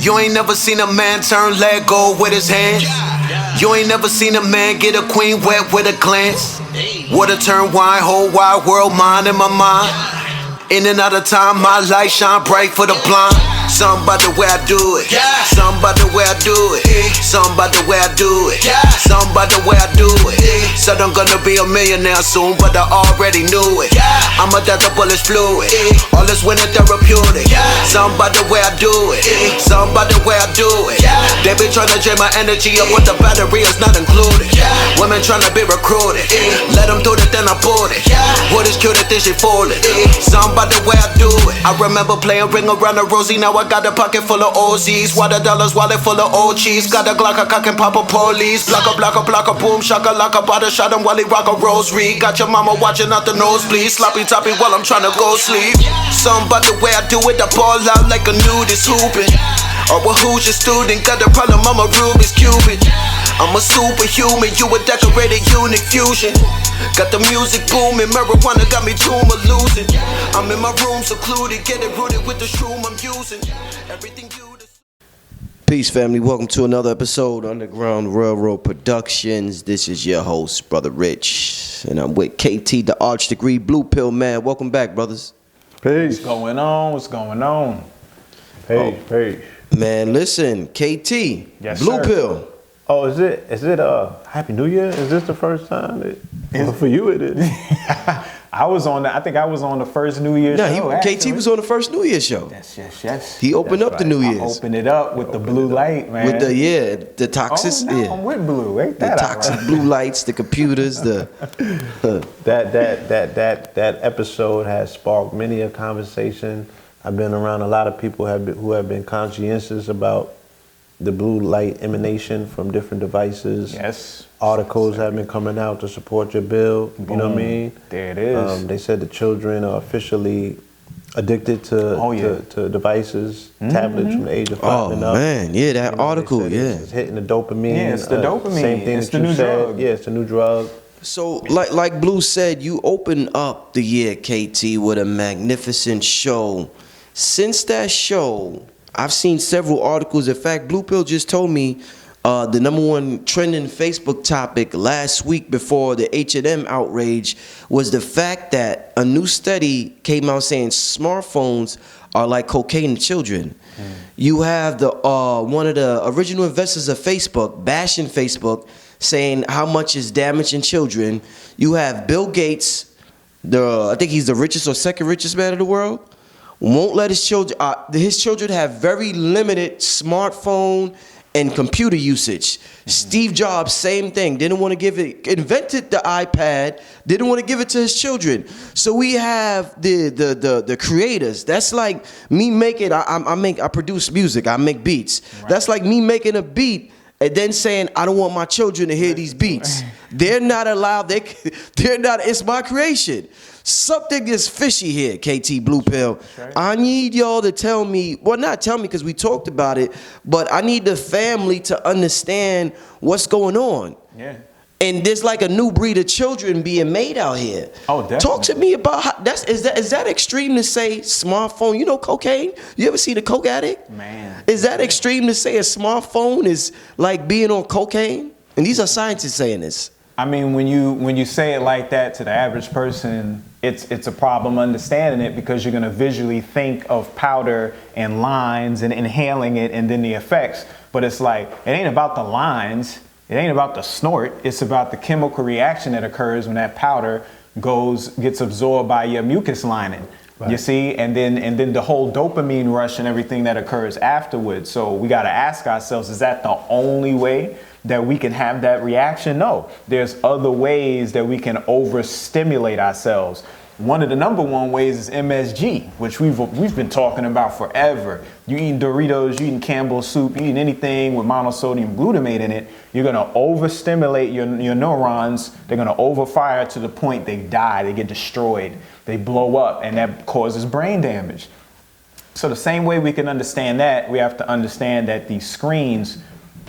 You ain't never seen a man turn leg gold with his hands. You ain't never seen a man get a queen wet with a glance. Water turn wine, whole wide world mine in my mind. In and out of time, my light shine bright for the blind. Something about the way I do it. Something about the way I do it. Something about the way I do it. Something about the way I do it. Said I'm gonna be a millionaire soon, but I already knew it. I'ma that the bullet's fluid. All this winning therapeutic. Something about the way I do it. Something about the way I do it. They be trying to drain my energy up with the battery, it's not included. Women trying to be recruited. Let them do it, then I bought it. What is cute, think she falling. Something about the way I do it. I remember playing ring around the rosy. Now I got a pocket full of OZs. Water dollars, wallet full of old cheese. Got a Glock, a cock and pop a police. Block a boom, shaka laka, bada shot him while he rock a rosary. Got your mama watching out the nosebleed. Sloppy toppy while I'm trying to go sleep. Something about the way I do it, I ball out like a nudist hooping. Oh, well, who's your student? Got a problem, I'm a Rubik's Cupid. I'm a superhuman, you a decorated unique fusion. Got the music booming, marijuana got me tumor losing. I'm in my room secluded, getting rooted with the shroom I'm using. Everything you. Peace, family. Welcome to another episode Underground Railroad Productions. This is your host, Brother Rich, and I'm with KT, the Arch Degree Blue Pill Man. Welcome back, brothers. Peace. What's going on? What's going on? Peace. Man, listen, KT, yes, Blue sir. Pill. Oh, is it Happy New Year? Is this the first time? Well, for you it is. I think I was on the first New Year's show. KT was on the first New Year's show. Yes. He opened up the New Year's. I opened it up with the blue light, man. With the toxic. Oh, no, I'm with blue. Ain't that the toxic blue lights, the computers, that episode has sparked many a conversation. I've been around a lot of people who have been conscientious about the blue light emanation from different devices. Yes. Articles have been coming out to support your bill. Boom. You know what I mean? There it is. They said the children are officially addicted to devices, tablets from the age of 5 and up. Oh man, yeah, that article, it's hitting the dopamine. Yeah, it's the dopamine. Same thing it's that the you new said. drug. Yeah, it's the new drug. So, like Blue said, you opened up the year, KT, with a magnificent show. Since that show, I've seen several articles. In fact, Blue Pill just told me the #1 trending Facebook topic last week before the H&M outrage was the fact that a new study came out saying smartphones are like cocaine to children. You have the one of the original investors of Facebook bashing Facebook, saying how much is damaging children. You have Bill Gates, I think he's the richest or second richest man in the world, won't let his children have very limited smartphone and computer usage. Steve Jobs, same thing, didn't want to give it, invented the iPad, didn't want to give it to his children. So we have the creators. That's like me making, I produce music, I make beats. Right. That's like me making a beat and then saying, I don't want my children to hear these beats. They're not allowed, they're not, it's my creation. Something is fishy here, KT Blue Pill. Right. I need y'all to tell me, well, not tell me because we talked about it, but I need the family to understand what's going on. Yeah. And there's like a new breed of children being made out here. Oh, definitely. Talk to me about how, is that extreme to say smartphone? You know cocaine? You ever seen a coke addict? Man. Is that extreme to say a smartphone is like being on cocaine? And these are scientists saying this. I mean, when you say it like that to the average person, it's a problem understanding it because you're going to visually think of powder and lines and inhaling it and then the effects. But it's like, it ain't about the lines. It ain't about the snort. It's about the chemical reaction that occurs when that powder gets absorbed by your mucus lining. Right. You see, and then the whole dopamine rush and everything that occurs afterwards. So we got to ask ourselves, is that the only way that we can have that reaction? No, there's other ways that we can overstimulate ourselves. One of the #1 ways is MSG, which we've been talking about forever. You eating Doritos, you eating Campbell's soup, you eating anything with monosodium glutamate in it, you're gonna overstimulate your neurons. They're gonna overfire to the point they die, they get destroyed, they blow up, and that causes brain damage. So the same way we can understand that, we have to understand that these screens,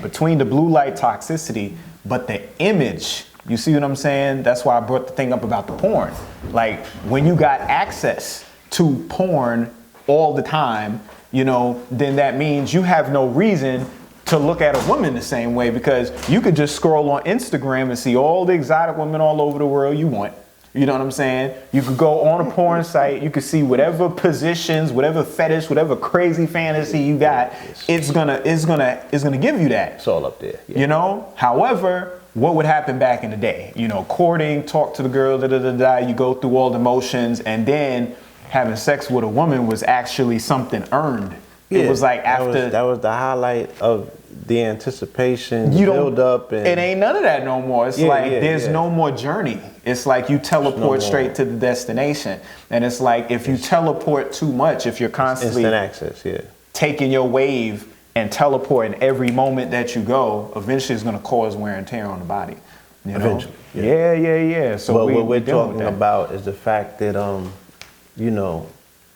between the blue light toxicity, but the image, you see what I'm saying? That's why I brought the thing up about the porn. Like when you got access to porn all the time, then that means you have no reason to look at a woman the same way, because you could just scroll on Instagram and see all the exotic women all over the world you want. You know what I'm saying? You could go on a porn site, you could see whatever positions, whatever fetish, whatever crazy fantasy you got, it's gonna give you that. It's all up there. Yeah. However, what would happen back in the day? Courting, talk to the girl, you go through all the motions, and then having sex with a woman was actually something earned. Yeah, it was like after that was the highlight of the anticipation, build up, and it ain't none of that no more. It's there's no more journey. It's like you teleport straight to the destination, and it's like if you teleport too much, if you're constantly instant access, taking your wave and teleporting every moment that you go, eventually it's going to cause wear and tear on the body. Eventually, yeah. So what we're talking about is the fact that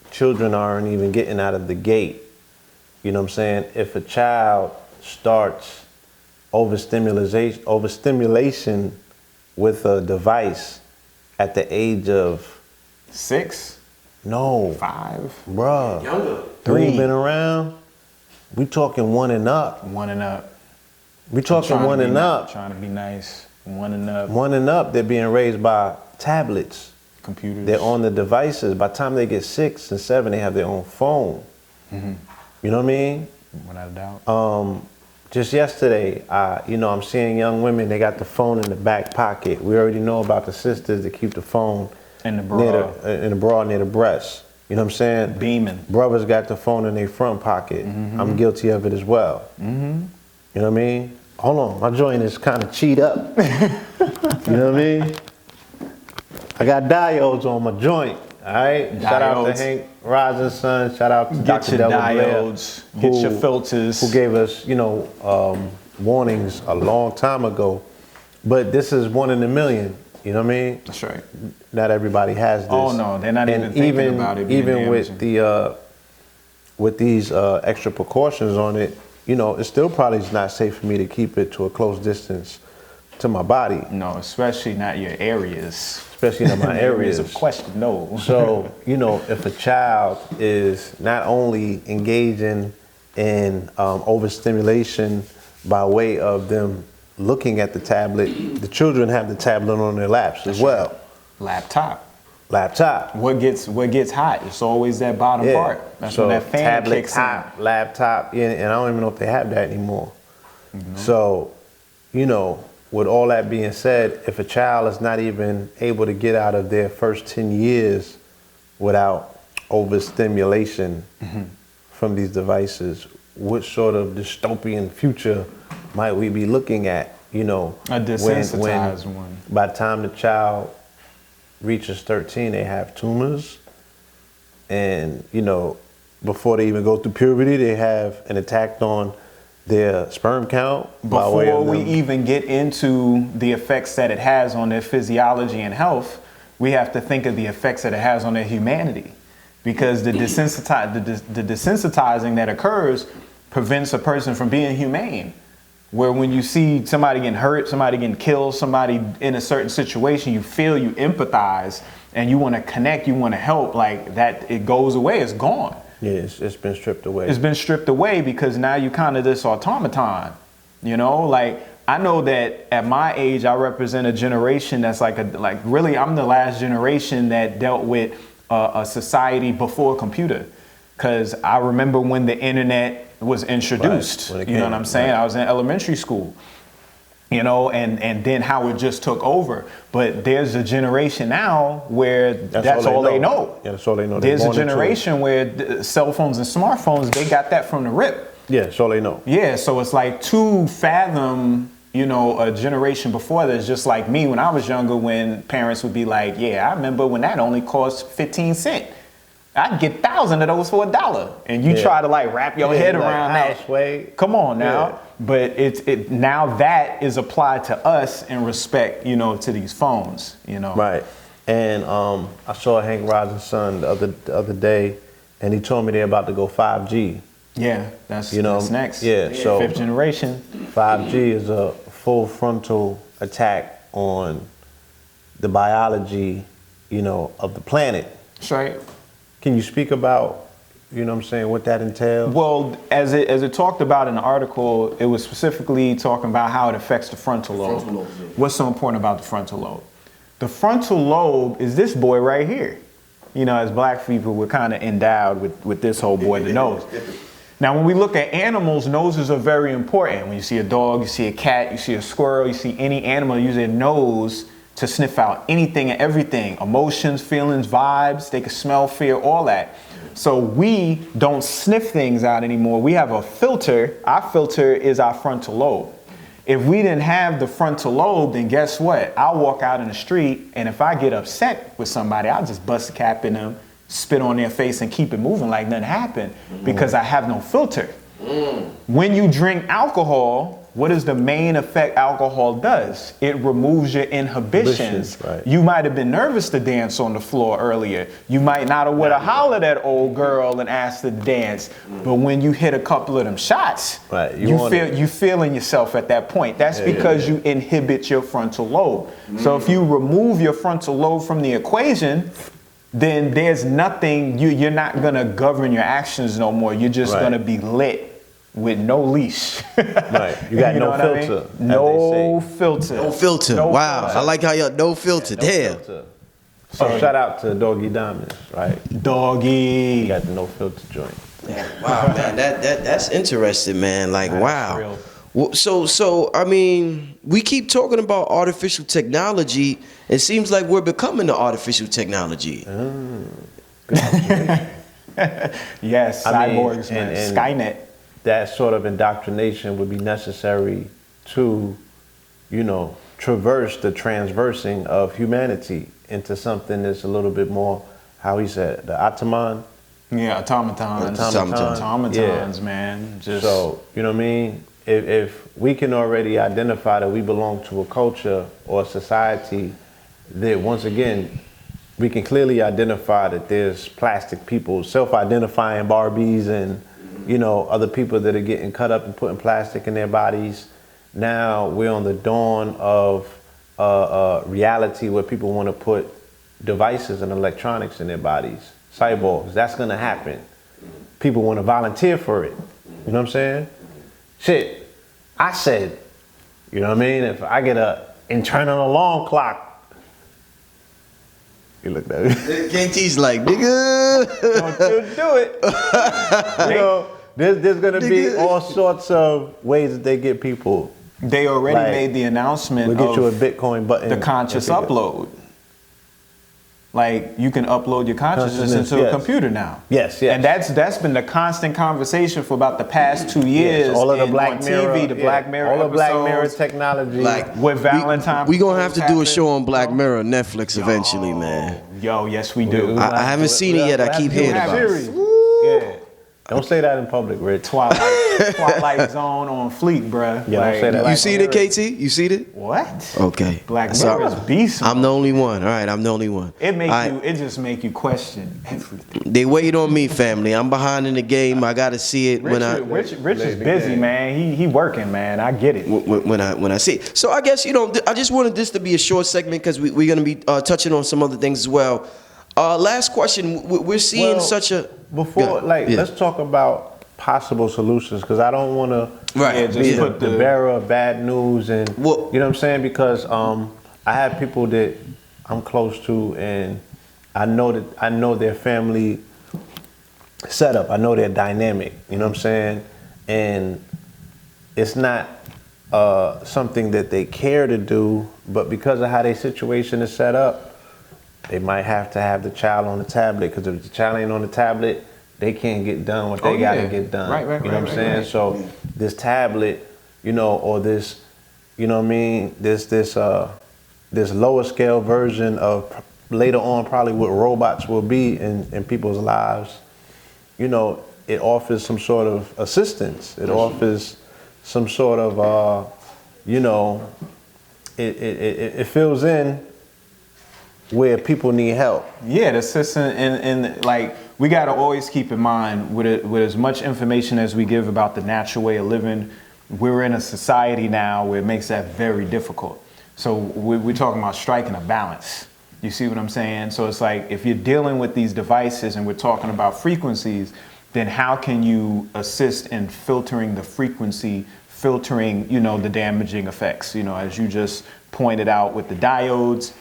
children aren't even getting out of the gate. You know what I'm saying? If a child starts overstimulation with a device at the age of 6, no, 5, bruh, younger, 3, ain't been around. We talking 1 and up. 1 and up. We talking 1 and up. Trying to be nice. 1 and up. 1 and up. They're being raised by tablets, computers. They're on the devices. By the time they get 6 and 7, they have their own phone. Mm-hmm. You know what I mean? Without a doubt. Just yesterday, I'm seeing young women, they got the phone in the back pocket. We already know about the sisters that keep the phone in the bra. in the bra near the breast. You know what I'm saying? Beaming. Brothers got the phone in their front pocket. Mm-hmm. I'm guilty of it as well. Mm-hmm. You know what I mean? Hold on, my joint is kind of cheat up. You know what I mean? I got diodes on my joint. All right. Diodes. Shout out to Hank Rising Sun. Shout out to Get Dr. your Delvin diodes. Blair, Get your filters. who gave us, warnings a long time ago. But this is 1 in a million. You know what I mean? That's right. Not everybody has this. Oh no, they're not even thinking about it. Even with these extra precautions on it, it still probably is not safe for me to keep it to a close distance to my body. No, especially not your areas. Especially in my areas of question. No. So, if a child is not only engaging in overstimulation by way of them looking at the tablet, the children have the tablet on their laps as well. Laptop. Laptop. What gets hot? It's always that bottom part. That's so when that fan tablet, kicks top, in. laptop, and I don't even know if they have that anymore. Mm-hmm. So, with all that being said, if a child is not even able to get out of their first 10 years without overstimulation from these devices, what sort of dystopian future might we be looking at? A desensitized one. By the time the child reaches 13, they have tumors. And, before they even go through puberty, they have an attack on their sperm count. Before we even get into the effects that it has on their physiology and health, we have to think of the effects that it has on their humanity. Because the desensitizing that occurs prevents a person from being humane. Where when you see somebody getting hurt, somebody getting killed, somebody in a certain situation, you feel, you empathize, and you want to connect, you want to help, like that, it goes away, it's gone. Yeah, it's been stripped away. It's been stripped away because now you kind of this automaton, like I know that at my age, I represent a generation that's really, I'm the last generation that dealt with a society before computer. Cause I remember when the internet was introduced, right, you know what I'm saying? Right. I was in elementary school, and then how it just took over. But there's a generation now where that's all they know. Yeah, that's all they know. There's a generation where cell phones and smartphones, they got that from the rip. Yeah, that's all they know. Yeah, so it's like to fathom, a generation before that's just like me when I was younger, when parents would be like, yeah, I remember when that only cost 15 cents. I'd get 1,000 of those for $1. And you try to wrap your head around that. Way. Come on now. Yeah. But it now that is applied to us in respect, to these phones, Right. And I saw Hank Rising Sun the other day, and he told me they're about to go 5G. Yeah, that's next. Yeah, so 5th generation. 5G is a full frontal attack on the biology, of the planet. That's right. Can you speak about, you know what I'm saying, what that entails? Well, as it talked about in the article, it was specifically talking about how it affects the frontal lobe. Frontal lobe, yeah. What's so important about the frontal lobe? The frontal lobe is this boy right here. You know, as black people, we're kind of endowed with this whole boy, the nose. Now, when we look at animals, noses are very important. When you see a dog, you see a cat, you see a squirrel, you see any animal, use their nose to sniff out anything and everything. Emotions, feelings, vibes, they can smell, fear, all that. So we don't sniff things out anymore. We have a filter. Our filter is our frontal lobe. If we didn't have the frontal lobe, then guess what? I'll walk out in the street, and if I get upset with somebody, I'll just bust a cap in them, spit on their face, and keep it moving like nothing happened because I have no filter. When you drink alcohol, what is the main effect alcohol does? It removes your inhibitions. Right. You might have been nervous to dance on the floor earlier. You might not have would have hollered at old girl and asked to dance. But when you hit a couple of them shots, Right. you feeling yourself at that point. That's because you inhibit your frontal lobe. So if you remove your frontal lobe from the equation, then there's nothing, you're not gonna govern your actions no more. You're just Right. gonna be lit with no leash. Right. You got know no what I mean? filter. as No they say. filter. No filter. No Wow. filter. I like how y'all no filter. No Damn. filter. So shout out to Doggy Diamonds, right? You Doggy. got the no filter joint. Wow, man. That's interesting, man. Like, wow. real. Well, so I mean, we keep talking about artificial technology. It seems like we're becoming the artificial technology. Yes, I mean, cyborgs, man. and- Skynet. That sort of indoctrination would be necessary to, you know, traverse the transversing of humanity into something that's a little bit more, how he said, the Ataman. Yeah, automatons. Automatons. Man. Just So, you know what I mean? If we can already identify that we belong to a culture or a society that, once again, we can clearly identify that there's plastic people, self-identifying Barbies and, you know, other people that are getting cut up and putting plastic in their bodies. Now we're on the dawn of reality where people want to put devices and electronics in their bodies. Cyborgs, that's going to happen. People want to volunteer for it. You know what I'm saying? Shit, I said, you know what I mean? If I get a internal alarm clock, you look at me. KT's like, nigga. don't do it. You know, there's gonna be all sorts of ways that they get people. They already Like, made the announcement We'll get you a of Bitcoin button. the conscious If you get- upload. Like you can upload your consciousness Consciousness, into a yes. computer now. Yes, yes. And that's been the constant conversation for about the past 2 years. Yes, all of the and Black on Mirror, TV, the yeah, Black Mirror all the Black Mirror episodes, technology. Like, with Valentine. we gonna have to do a proposals show on Black happening, Mirror, Netflix eventually, man. Yo, yes we do. I haven't seen it yet. I keep hearing have about series. it. Yeah. Don't say that in public, Rich. Twilight Zone on fleek, bruh. Yeah, don't say that. You seen it, KT? You seen it? What? Okay. Black So, Mirror is beast. I'm the only one. All right, I'm the only one. It just make you question everything. They wait on me, family. I'm behind in the game. I gotta see it Rich is busy, man. He working, man. I get it. when I see it. So I guess I just wanted this to be a short segment because we're gonna be touching on some other things as well. Last question. We're seeing Well, such a Before, Yeah. let's talk about possible solutions because I don't want to Right. Yeah, just be put the bearer of bad news and Well- you know what I'm saying, because I have people that I'm close to and I know their family setup. I know their dynamic. You know what I'm saying, and it's not something that they care to do, but because of how their situation is set up, they might have to have the child on the tablet, because if the child ain't on the tablet, they can't get done what they gotta get done. Right, you know what I'm saying? right. So this tablet, you know, or this, you know what I mean, this lower scale version of later on probably what robots will be in people's lives, you know, it offers some sort of assistance. It offers some sort of, you know, it fills in where people need help. Yeah, the assistant and like we gotta always keep in mind with as much information as we give about the natural way of living, we're in a society now where it makes that very difficult. So we're talking about striking a balance. You see what I'm saying? So it's like if you're dealing with these devices and we're talking about frequencies, then how can you assist in filtering the frequency, filtering, the damaging effects? As you just pointed out with the diodes,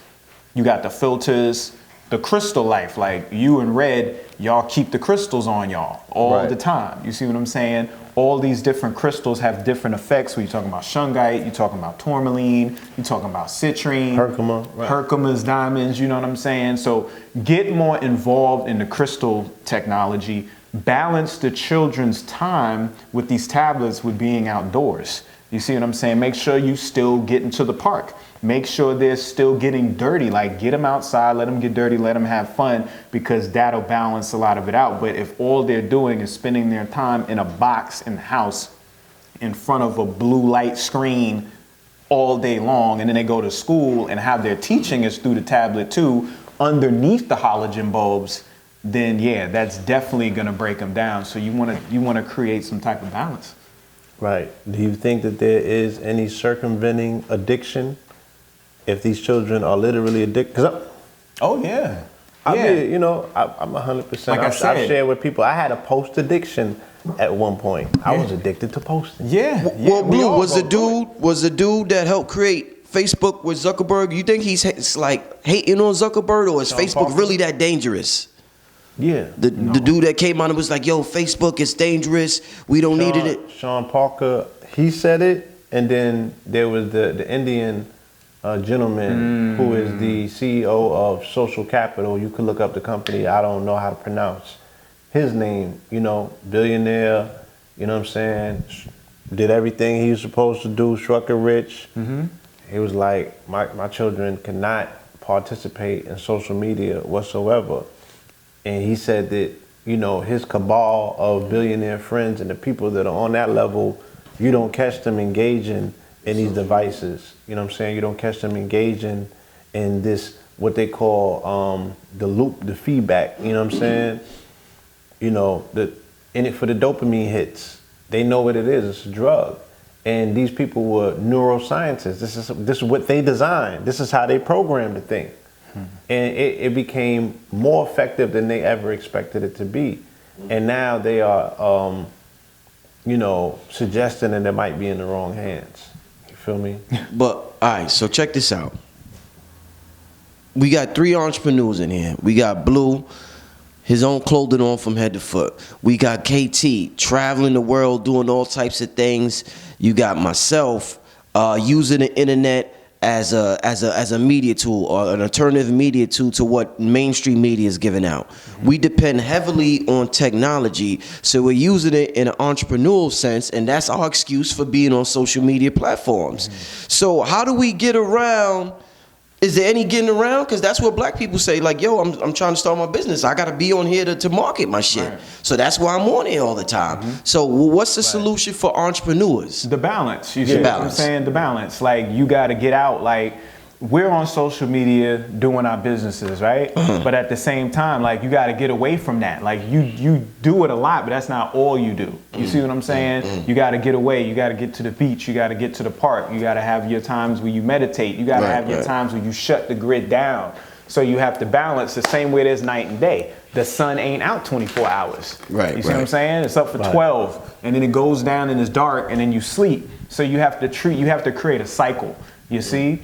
you got the filters, the crystal life, like you and Red, y'all keep the crystals on y'all all the time. You see what I'm saying? All these different crystals have different effects. When you're talking about shungite, you're talking about tourmaline, you're talking about citrine, Herkimer's diamonds, you know what I'm saying? So get more involved in the crystal technology. Balance the children's time with these tablets with being outdoors. You see what I'm saying? Make sure you still get into the park. Make sure they're still getting dirty. Like, get them outside, let them get dirty, let them have fun, because that'll balance a lot of it out. But if all they're doing is spending their time in a box in the house in front of a blue light screen all day long, and then they go to school and have their teaching is through the tablet too, underneath the halogen bulbs, then yeah, that's definitely gonna break them down. So you wanna create some type of balance. Right. Do you think that there is any circumventing addiction if these children are literally addicted? Oh yeah. I mean, I'm 100%. Like I said, I've shared with people. I had a post addiction at one point. I was addicted to posting. Well, Blue was the dude that helped create Facebook with Zuckerberg. You think he's like hating on Zuckerberg, or is Facebook really that dangerous? Yeah. The dude that came on and was like, yo, Facebook is dangerous. We don't need it. Sean Parker, he said it. And then there was the Indian gentleman who is the CEO of Social Capital. You could look up the company. I don't know how to pronounce his name. Billionaire, you know what I'm saying? Did everything he was supposed to do, struck it rich. He was like, my children cannot participate in social media whatsoever. And he said that, his cabal of billionaire friends and the people that are on that level, you don't catch them engaging in these devices. You know what I'm saying? You don't catch them engaging in this, what they call the loop, the feedback. You know what I'm saying? In it for the dopamine hits. They know what it is. It's a drug. And these people were neuroscientists. This is what they designed. This is how they programmed the thing. And it became more effective than they ever expected it to be. And now they are, suggesting that it might be in the wrong hands. You feel me? But, all right, so check this out. We got 3 entrepreneurs in here. We got Blue, his own clothing on from head to foot. We got KT, traveling the world, doing all types of things. You got myself, using the internet as a media tool, or an alternative media tool to what mainstream media is giving out. We depend heavily on technology, so we're using it in an entrepreneurial sense, and that's our excuse for being on social media platforms. So how do we get around? Is there any getting around? Because that's what black people say, like, yo, I'm trying to start my business. I got to be on here to market my shit. Right. So that's why I'm on here all the time. So what's the solution for entrepreneurs? The balance. You see what I'm saying? The balance. Like, you got to get out. Like, we're on social media doing our businesses, right? But at the same time, like, you got to get away from that. Like, you do it a lot, but that's not all you do. You see what I'm saying? You got to get away. You got to get to the beach. You got to get to the park. You got to have your times where you meditate. You got to have your times where you shut the grid down. So you have to balance the same way there's night and day. The sun ain't out 24 hours. You see what I'm saying? It's up for 12, and then it goes down and it's dark, and then you sleep. So you have to create a cycle. You see,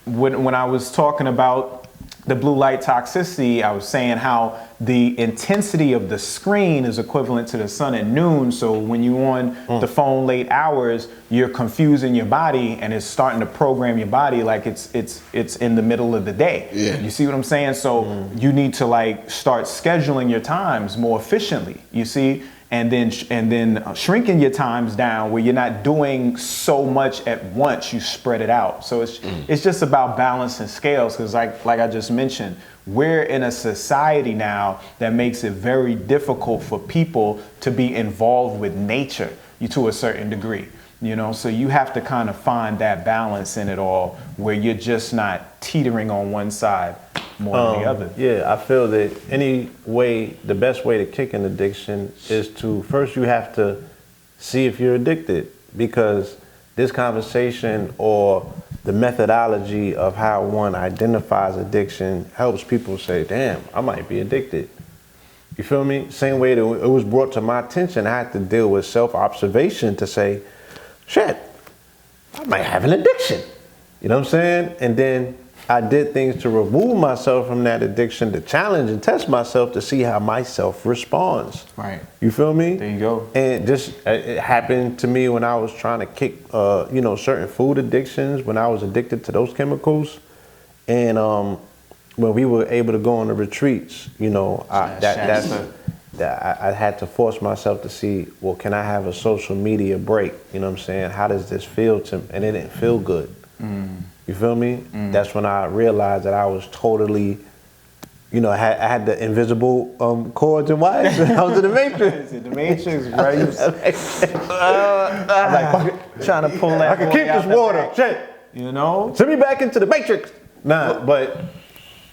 when I was talking about the blue light toxicity, I was saying how the intensity of the screen is equivalent to the sun at noon. So when you're on the phone late hours, you're confusing your body, and it's starting to program your body like it's in the middle of the day. You see what I'm saying? So you need to like start scheduling your times more efficiently. You see. And then shrinking your times down where you're not doing so much at once. You spread it out. So it's just about balance and scales, because like I just mentioned, we're in a society now that makes it very difficult for people to be involved with nature to a certain degree. So you have to kind of find that balance in it all, where you're just not teetering on one side more than the other. Yeah, I feel that the best way to kick an addiction is to, first you have to see if you're addicted, because this conversation or the methodology of how one identifies addiction helps people say, damn, I might be addicted. You feel me? Same way that it was brought to my attention, I had to deal with self-observation to say, shit, I might have an addiction. You know what I'm saying? And then I did things to remove myself from that addiction, to challenge and test myself to see how myself responds. Right. You feel me? There you go. And just it happened to me when I was trying to kick, certain food addictions, when I was addicted to those chemicals. And when we were able to go on the retreats, I had to force myself to see, well, can I have a social media break? You know what I'm saying? How does this feel to me? And it didn't feel good. You feel me? That's when I realized that I was totally, I had the invisible cords and wires. I was in the Matrix. The Matrix, bro. I'm like trying to pull that. I can keep this water. Shit. Send me back into the Matrix. Nah, but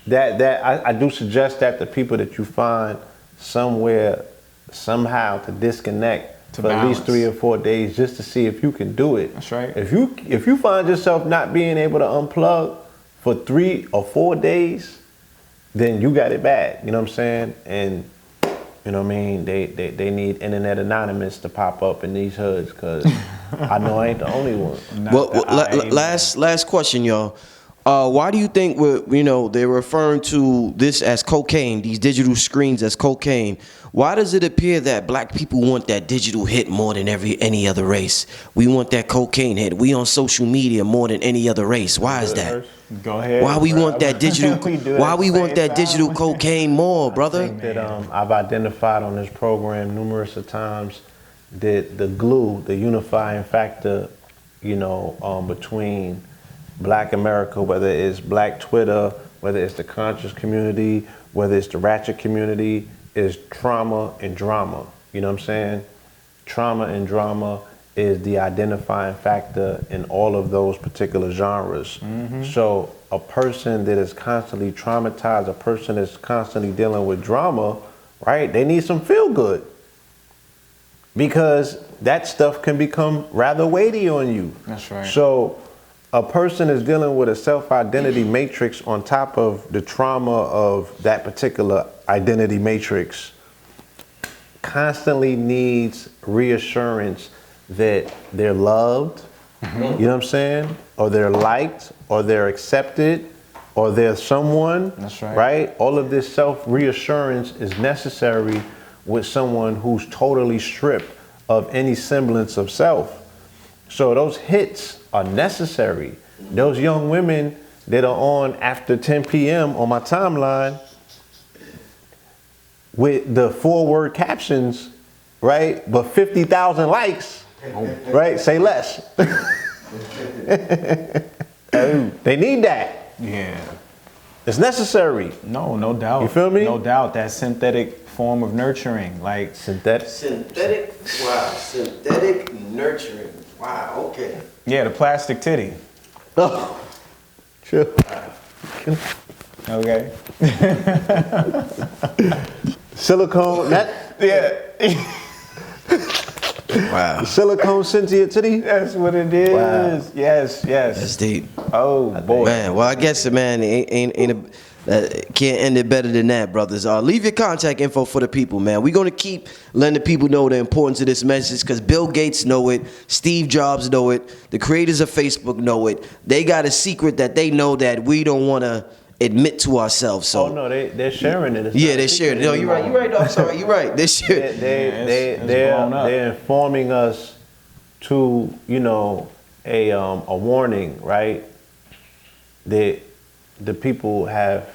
I do suggest that the people that you find somewhere, somehow to disconnect for at least 3 or 4 days, just to see if you can do it. That's right. If you find yourself not being able to unplug for 3 or 4 days, then you got it bad. You know what I'm saying? And you know what I mean? They need Internet Anonymous to pop up in these hoods, because I know I ain't the only one. Last question, y'all. Why do you think they're referring to this as cocaine, these digital screens as cocaine? Why does it appear that black people want that digital hit more than any other race? We want that cocaine hit. We on social media more than any other race. Why is that? Go ahead. Why we want that digital? Why we want that digital cocaine more, brother? I think that I've identified on this program numerous of times that the glue, the unifying factor, between Black America, whether it's Black Twitter, whether it's the conscious community, whether it's the ratchet community, is trauma and drama. You know what I'm saying? Trauma and drama is the identifying factor in all of those particular genres. So a person that is constantly traumatized, a person that's constantly dealing with drama, right? They need some feel good, because that stuff can become rather weighty on you. That's right. So a person is dealing with a self-identity matrix on top of the trauma of that particular identity matrix, constantly needs reassurance that they're loved, you know what I'm saying? Or they're liked, or they're accepted, or they're someone. That's right. Right? All of this self-reassurance is necessary with someone who's totally stripped of any semblance of self. So those hits are necessary. Those young women that are on after 10 p.m. on my timeline with the 4-word captions, right? But 50,000 likes, right? Say less. They need that. Yeah. It's necessary. No doubt. You feel me? No doubt. That synthetic form of nurturing, like Synthetic. Synthetic nurturing. Wow, okay. the plastic titty. Oh, sure. Okay. Silicone. Wow. Silicone Cynthia titty. That's what it is. Wow. Yes. That's deep. Oh boy. Man, well, I guess, man, can't end it better than that, brothers. Leave your contact info for the people, man. We're going to keep letting the people know the importance of this message, because Bill Gates know it, Steve Jobs know it, the creators of Facebook know it. They got a secret that they know that we don't want to admit to ourselves. So. Oh no, they're sharing it. Yeah, they're sharing it. No, you're right. No, I'm sorry. You're right. They're sharing it. They're informing us to, a warning, right? That the people have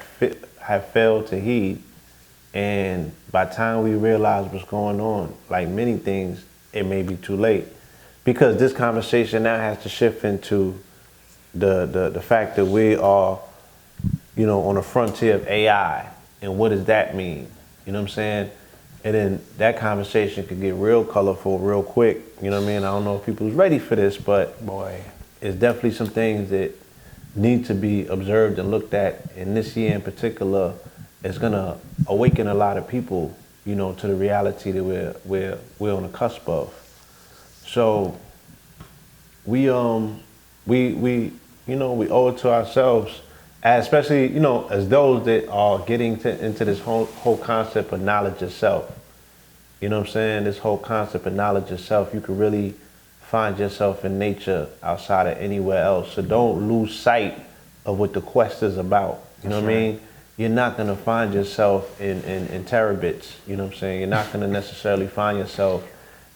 failed to heed, and by the time we realize what's going on, like many things, it may be too late, because this conversation now has to shift into the fact that we are, on the frontier of AI, and what does that mean? You know what I'm saying? And then that conversation could get real colorful real quick. You know what I mean? I don't know if people's ready for this, but boy, it's definitely some things that need to be observed and looked at. And this year in particular is gonna awaken a lot of people, to the reality that we're on the cusp of. So we owe it to ourselves especially, you know, as those that are getting into this whole concept of knowledge itself. You know what I'm saying? This whole concept of knowledge itself, you can really find yourself in nature outside of anywhere else. So don't lose sight of what the quest is about. You know what I mean? You're not gonna find yourself in terabits. You know what I'm saying? You're not gonna necessarily find yourself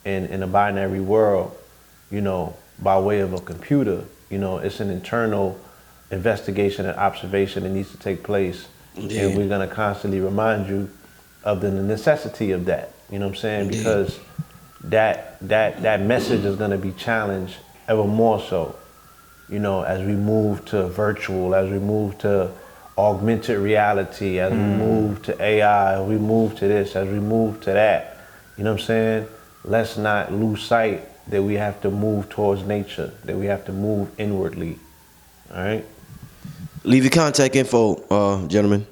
in a binary world, you know, by way of a computer. You know, it's an internal investigation and observation that needs to take place. Yeah. And we're gonna constantly remind you of the necessity of that. You know what I'm saying? Because that message is gonna be challenged ever more so, you know, as we move to virtual, as we move to augmented reality, as we move to AI, as we move to this, as we move to that. You know what I'm saying? Let's not lose sight that we have to move towards nature, that we have to move inwardly. All right? Leave your contact info, gentlemen.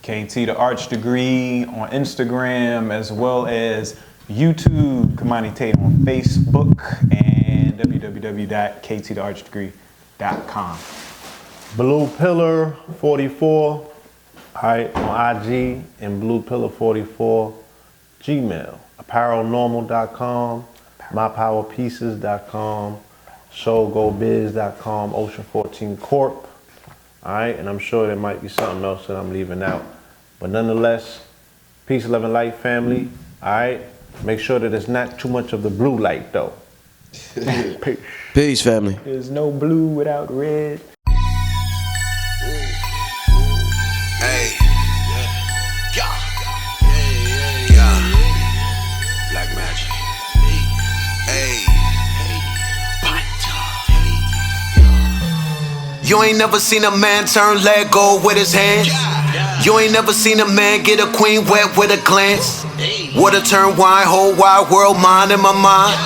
KT the Arch Degree on Instagram, as well as YouTube, Kamani Tate on Facebook, and www.ktthearchdegree.com. Blue Pillar 44, all right, on IG, and Blue Pillar 44 Gmail. Apparelnormal.com, mypowerpieces.com, soulgobiz.com, Ocean 14 Corp. All right, and I'm sure there might be something else that I'm leaving out. But nonetheless, peace, love, and light, family. All right, make sure that it's not too much of the blue light, though. Peace. Peace, family. There's no blue without red. Hey, yeah, yeah, Black Magic. Hey, you ain't never seen a man turn leg gold with his hands. You ain't never seen a man get a queen wet with a glance. Water turn wine, whole wide world, mind in my mind.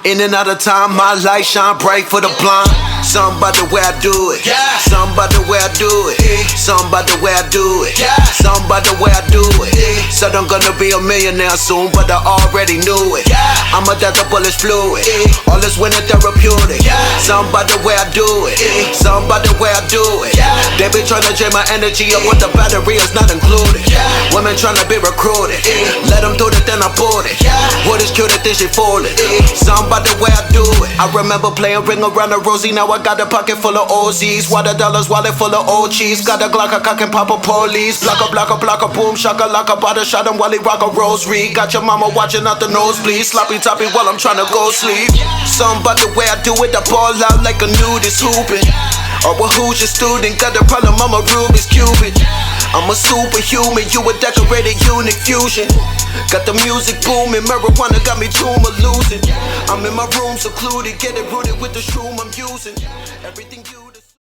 In and out of time, my light shine bright for the blind. Something about the way I do it. Something about the way I do it. Something about the way I do it. Something about the way I do it. Said I'm gonna be a millionaire soon, but I already knew it. I'm a death bullet's fluid. All this winter therapeutic. Something about the way I do it. Something about the way I do it. They be trying to drain my energy up with the battery is not included. Women trying to be recruited. Let them do it, then I bought it. What is cute, then she folded. Something about the way I do it. I remember playing ring around a rosy. Now I got a pocket full of OZs. Water dollars, wallet full of old cheese. Got a Glock, a cock and pop a police. Block a boom, shaka laka, bada shot him while he rock a rosary. Got your mama watching out the nosebleed. Sloppy toppy while I'm trying to go sleep. Something about the way I do it, I ball out like a nudist hooping. Or a who's your student? Got the problem, I'm a Rubik's Cubit. I'm a superhuman, you a decorated unique fusion. Got the music booming, marijuana got me tumor losing. I'm in my room secluded, get it rooted with the shroom I'm using. Everything you